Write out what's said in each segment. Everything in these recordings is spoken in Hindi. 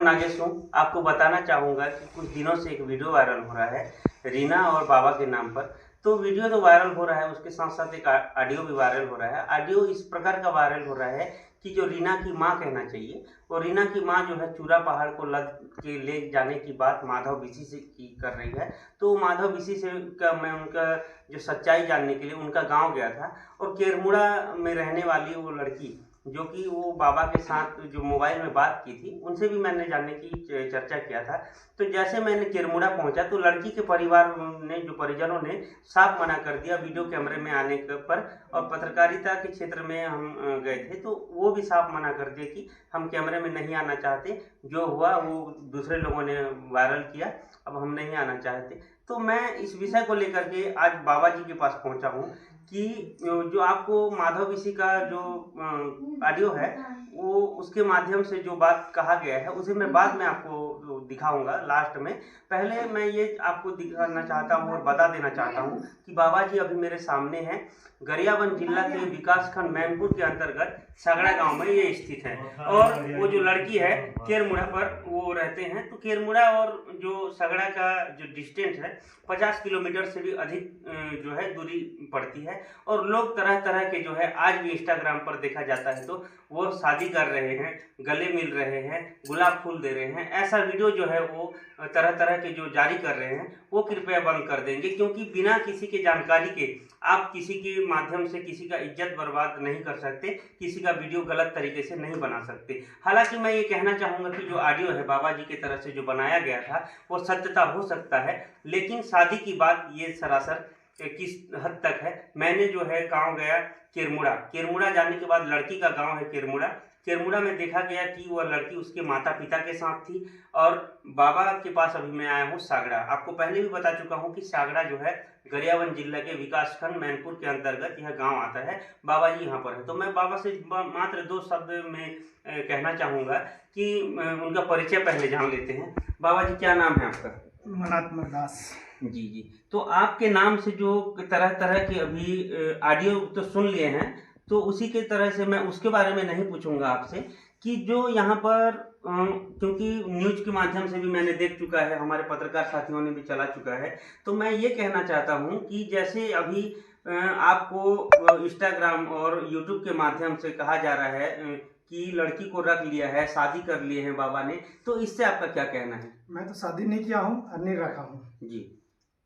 नागेश हूँ। आपको बताना चाहूँगा कि कुछ दिनों से एक वीडियो वायरल हो रहा है रीना और बाबा के नाम पर। तो वीडियो तो वायरल हो रहा है, उसके साथ साथ एक ऑडियो भी वायरल हो रहा है। ऑडियो इस प्रकार का वायरल हो रहा है कि जो रीना की माँ कहना चाहिए, और रीना की माँ जो है चूरा पहाड़ को लद के ले जाने की बात माधव विशी से की कर रही है। तो माधव विशी से मैं उनका जो सच्चाई जानने के लिए उनका गाँव गया था, और केरमुड़ा में रहने वाली वो लड़की जो कि वो बाबा के साथ जो मोबाइल में बात की थी, उनसे भी मैंने जानने की चर्चा किया था। तो जैसे मैंने केरमुड़ा पहुंचा तो लड़की के परिवार ने, जो परिजनों ने साफ मना कर दिया वीडियो कैमरे में आने पर। और पत्रकारिता के क्षेत्र में हम गए थे तो वो भी साफ मना कर दिया कि हम कैमरे में नहीं आना चाहते, जो हुआ वो दूसरे लोगों ने वायरल किया, अब हम नहीं आना चाहते। तो मैं इस विषय को लेकर के आज बाबा जी के पास पहुंचा हूं कि जो आपको माधव विशी का जो ऑडियो है वो उसके माध्यम से जो बात कहा गया है उसे मैं बाद में आपको दिखाऊंगा लास्ट में। पहले मैं ये आपको दिखाना चाहता हूँ और बता देना चाहता हूँ कि बाबा जी अभी मेरे सामने हैं। गरियाबंद जिला के विकासखंड मैनपुर के अंतर्गत सगड़ा गांव में ये स्थित है, और वो जो लड़की है केरमुड़ा पर वो रहते हैं। तो केरमुड़ा और जो सगड़ा का जो डिस्टेंस है 50 किलोमीटर से भी अधिक जो है दूरी पड़ती है। और लोग तरह तरह के जो है आज भी इंस्टाग्राम पर देखा जाता है तो वो शादी कर रहे हैं, गले मिल रहे हैं, गुलाब फूल दे रहे हैं, ऐसा वीडियो जो है वो तरह तरह के जो जारी कर रहे हैं वो कृपया बंद कर देंगे, क्योंकि बिना किसी के जानकारी के आप किसी के माध्यम से किसी का इज्जत बर्बाद नहीं कर सकते, किसी का वीडियो गलत तरीके से नहीं बना सकते। हालांकि मैं ये कहना चाहूँगा कि जो ऑडियो है बाबा जी की तरफ से जो बनाया गया था वो सत्यता हो सकता है, लेकिन शादी की बात ये सरासर किस हद तक है। मैंने जो है गांव गया केरमुड़ा जाने के बाद लड़की का गांव है केरमुड़ा में देखा गया कि वह लड़की उसके माता पिता के साथ थी। और बाबा के पास अभी मैं आया हूँ सागड़ा। आपको पहले भी बता चुका हूँ कि सागड़ा जो है गरियाबंद जिला के विकासखंड मैनपुर के अंतर्गत यह गांव आता है। बाबा जी यहाँ पर है। तो मैं बाबा से मात्र 2 शब्द में कहना चाहूँगा कि उनका परिचय पहले जान लेते हैं। बाबा जी क्या नाम है आपका? मनात्मक दास। जी। तो आपके नाम से जो तरह तरह के अभी ऑडियो तो सुन लिए हैं, तो उसी के तरह से मैं उसके बारे में नहीं पूछूंगा आपसे कि जो यहाँ पर क्योंकि न्यूज के माध्यम से भी मैंने देख चुका है, हमारे पत्रकार साथियों ने भी चला चुका है। तो मैं ये कहना चाहता हूँ कि जैसे अभी आपको इंस्टाग्राम और यूट्यूब के माध्यम से कहा जा रहा है कि लड़की को रख लिया है, शादी कर लिए हैं बाबा ने, तो इससे आपका क्या कहना है? मैं तो शादी नहीं किया हूँ और नहीं रखा हूँ जी,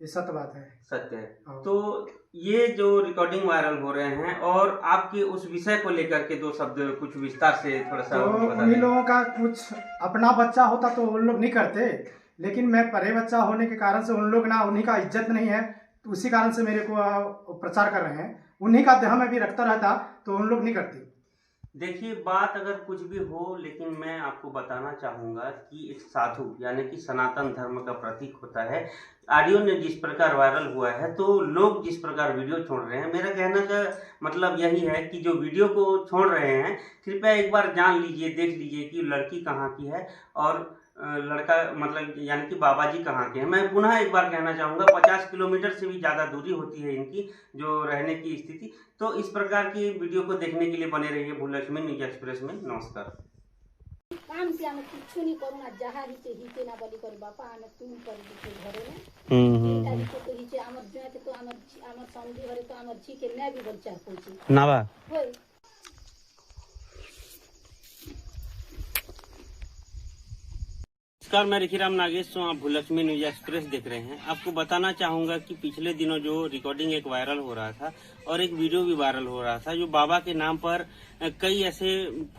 ये सत्य बात है। सत्य है। तो ये जो रिकॉर्डिंग वायरल हो रहे हैं और आपके उस विषय को लेकर के 2 शब्द कुछ विस्तार से थोड़ा सा तो बता उन्हीं दें। लोगों का कुछ अपना बच्चा होता तो उन लोग नहीं करते, लेकिन मैं परे बच्चा होने के कारण से उन लोग ना, उन्हीं का इज्जत नहीं है, तो उसी कारण से मेरे को प्रचार कर रहे हैं। उन्हीं का देह में भी रखता रहता तो उन लोग नहीं करते। देखिए, बात अगर कुछ भी हो, लेकिन मैं आपको बताना चाहूँगा कि एक साधु यानी कि सनातन धर्म का प्रतीक होता है। ऑडियो ने जिस प्रकार वायरल हुआ है तो लोग जिस प्रकार वीडियो छोड़ रहे हैं, मेरा कहने का मतलब यही है कि जो वीडियो को छोड़ रहे हैं कृपया एक बार जान लीजिए, देख लीजिए कि लड़की कहाँ की है और लड़का मतलब यानी कि बाबा जी कहाँ के हैं। मैं पुनः एक बार कहना चाहूँगा 50 किलोमीटर से भी ज़्यादा दूरी होती है इनकी जो रहने की स्थिति। तो इस प्रकार की वीडियो को देखने के लिए बने रहिए भूलक्ष्मी न्यूज एक्सप्रेस में। नमस्कार। काम से हम कुछ नहीं करूँ ना, जहाँ हिचे ना बोली करू बापा आने तुम कर दीजिए घरे में तारीख को हिचे आमर जुआ के तो आमर समझी घरे तो आमर छी के मैं भी बच्चा पूछी नावा होय। नमस्कार, मैं रिखीराम नागेश हूँ। आप भूलक्ष्मी न्यूज एक्सप्रेस देख रहे हैं। आपको बताना चाहूंगा कि पिछले दिनों जो रिकॉर्डिंग एक वायरल हो रहा था और एक वीडियो भी वायरल हो रहा था, जो बाबा के नाम पर कई ऐसे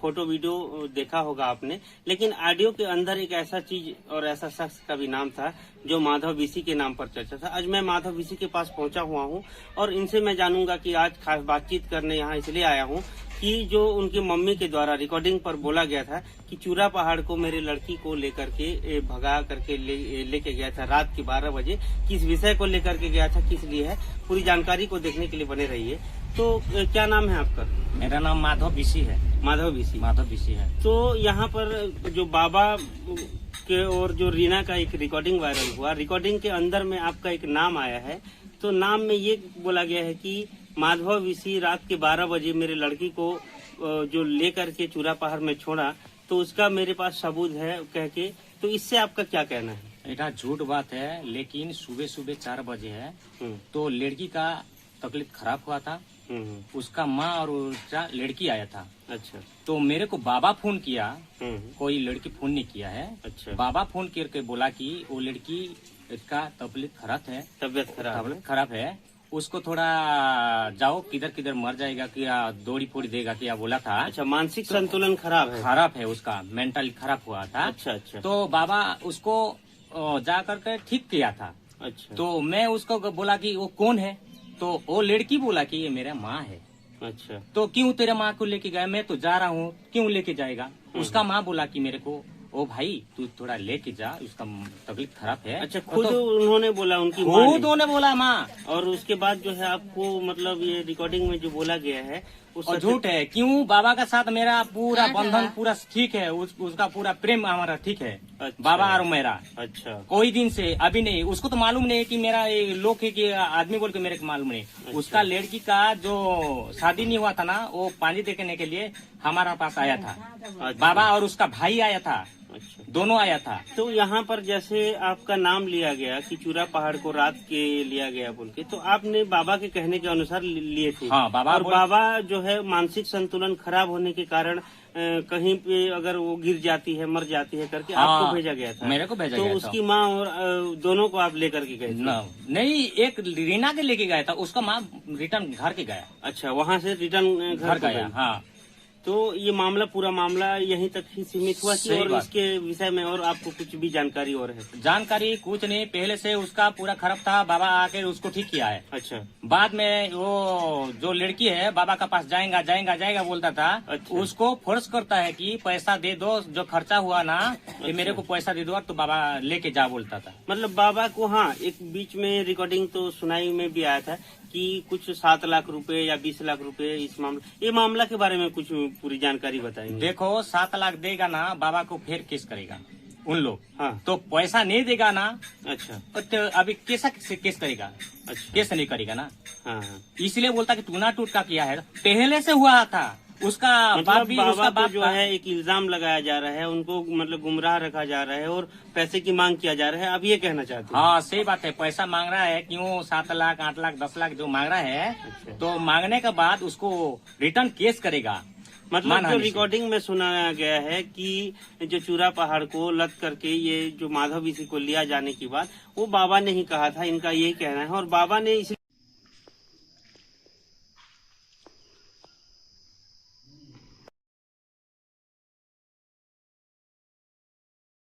फोटो वीडियो देखा होगा आपने, लेकिन ऑडियो के अंदर एक ऐसा चीज और ऐसा शख्स का भी नाम था जो माधव विशी के नाम पर चर्चा था। आज मैं माधव विशी के पास पहुंचा हुआ हूं और इनसे मैं जानूंगा कि आज खास बातचीत करने यहाँ इसलिए आया हूँ कि जो उनकी मम्मी के द्वारा रिकॉर्डिंग पर बोला गया था कि चूरा पहाड़ को मेरे लड़की को लेकर के भगा करके लेके गया था रात के 12 बजे, किस विषय को लेकर के गया था, किस लिए है, पूरी जानकारी को देखने के लिए बने रहिए। तो क्या नाम है आपका? मेरा नाम माधव विशी है। माधव विशी है। तो यहाँ पर जो बाबा के और जो रीना का एक रिकॉर्डिंग वायरल हुआ, रिकॉर्डिंग के अंदर में आपका एक नाम आया है। तो नाम में ये बोला गया है कि माधव विशी रात के 12 बजे मेरे लड़की को जो लेकर के चूरा पहाड़ में छोड़ा, तो उसका मेरे पास सबूत है कह के, तो इससे आपका क्या कहना है? बेटा झूठ बात है, लेकिन सुबह सुबह 4 बजे है हम्म, तो लड़की का तकलीफ खराब हुआ था। उसका माँ और उसका लड़की आया था। अच्छा। तो मेरे को बाबा फोन किया, हम्म, कोई लड़की फोन नहीं किया है। अच्छा। बाबा फोन करके बोला कि वो लड़की का तबीयत खराब है, उसको थोड़ा जाओ, किधर किधर मर जाएगा, क्या दौड़ी फोड़ी देगा, क्या बोला था। अच्छा, मानसिक संतुलन खराब है उसका, मेंटल खराब हुआ था। अच्छा अच्छा। तो बाबा उसको जा करके ठीक किया था। अच्छा। तो मैं उसको बोला कि वो कौन है, तो वो लड़की बोला कि ये मेरा माँ है। अच्छा। तो क्यों तेरे माँ को लेके गया, मैं तो जा रहा हूँ, क्यों लेके जाएगा। उसका माँ बोला कि मेरे को, ओ भाई तू थोड़ा लेके जा, उसका तकलीफ खराब है। अच्छा, खुद तो उन्होंने बोला, उनकी माँ ने? खुद उन्होंने बोला माँ। और उसके बाद जो है आपको मतलब ये रिकॉर्डिंग में जो बोला गया है और झूठ है। क्यों, बाबा का साथ मेरा पूरा बंधन पूरा ठीक है, उसका पूरा प्रेम हमारा ठीक है। अच्छा। बाबा और मेरा अच्छा। कोई दिन से अभी नहीं, उसको तो मालूम नहीं कि मेरा ये लोग है कि आदमी बोल के मेरे को मालूम नहीं। अच्छा। उसका लड़की का जो शादी नहीं हुआ था ना, वो पानी देखने के लिए हमारा पास आया था। अच्छा। बाबा और उसका भाई आया था, अच्छा। दोनों आया था। तो यहाँ पर जैसे आपका नाम लिया गया कि चूरा पहाड़ को रात के लिया गया बोल के, तो आपने बाबा के कहने के अनुसार लिए थे? हाँ, बाबा और बाबा जो है मानसिक संतुलन खराब होने के कारण कहीं पे अगर वो गिर जाती है, मर जाती है करके आपको भेजा गया था? मेरे को भेजा तो गया था। उसकी माँ और दोनों को आप लेकर के गए थे? नहीं, एक रीना के लेके गया था, उसका माँ रिटर्न घर के गया। अच्छा, वहाँ से रिटर्न घर गया। हाँ। तो ये मामला, पूरा मामला यहीं तक ही सीमित हुआ कि और इसके विषय में और आपको कुछ भी जानकारी और है? जानकारी कुछ नहीं, पहले से उसका पूरा खराब था, बाबा आके उसको ठीक किया है। अच्छा। बाद में वो जो लड़की है बाबा का पास जाएगा बोलता था। अच्छा। उसको फोर्स करता है कि पैसा दे दो, जो खर्चा हुआ ना ये मेरे को पैसा दे दो, तो बाबा लेके जा बोलता था। मतलब बाबा को, हाँ, एक बीच में रिकॉर्डिंग तो सुनाई में भी आया था कि कुछ 7 लाख रुपए या 20 लाख रुपए इस मामला के बारे में कुछ पूरी जानकारी बताएंगे? देखो, 7 लाख देगा ना बाबा को, फिर केस करेगा उन लोग। हाँ। तो पैसा नहीं देगा ना। अच्छा। तो अभी कैसा केस करेगा? अच्छा। केस नहीं करेगा ना। हाँ हाँ। इसलिए बोलता कि टूना टूट का किया है, पहले से हुआ था। उसका बाप भी, बाबा उसका बाप जो है एक इल्जाम लगाया जा रहा है, उनको मतलब गुमराह रखा जा रहा है और पैसे की मांग किया जा रहा है। आप ये कहना चाहते हैं? हाँ, सही बात है। पैसा मांग रहा है, क्यों 7 लाख 8 लाख 10 लाख जो मांग रहा है। अच्छा। तो मांगने के बाद उसको रिटर्न केस करेगा। मतलब जो रिकॉर्डिंग में सुनाया गया है कि जो चूरा पहाड़ को लद करके ये जो माधव ऋषि को लिया जाने की बात, वो बाबा ने ही कहा था, इनका यही कहना है। और बाबा ने इस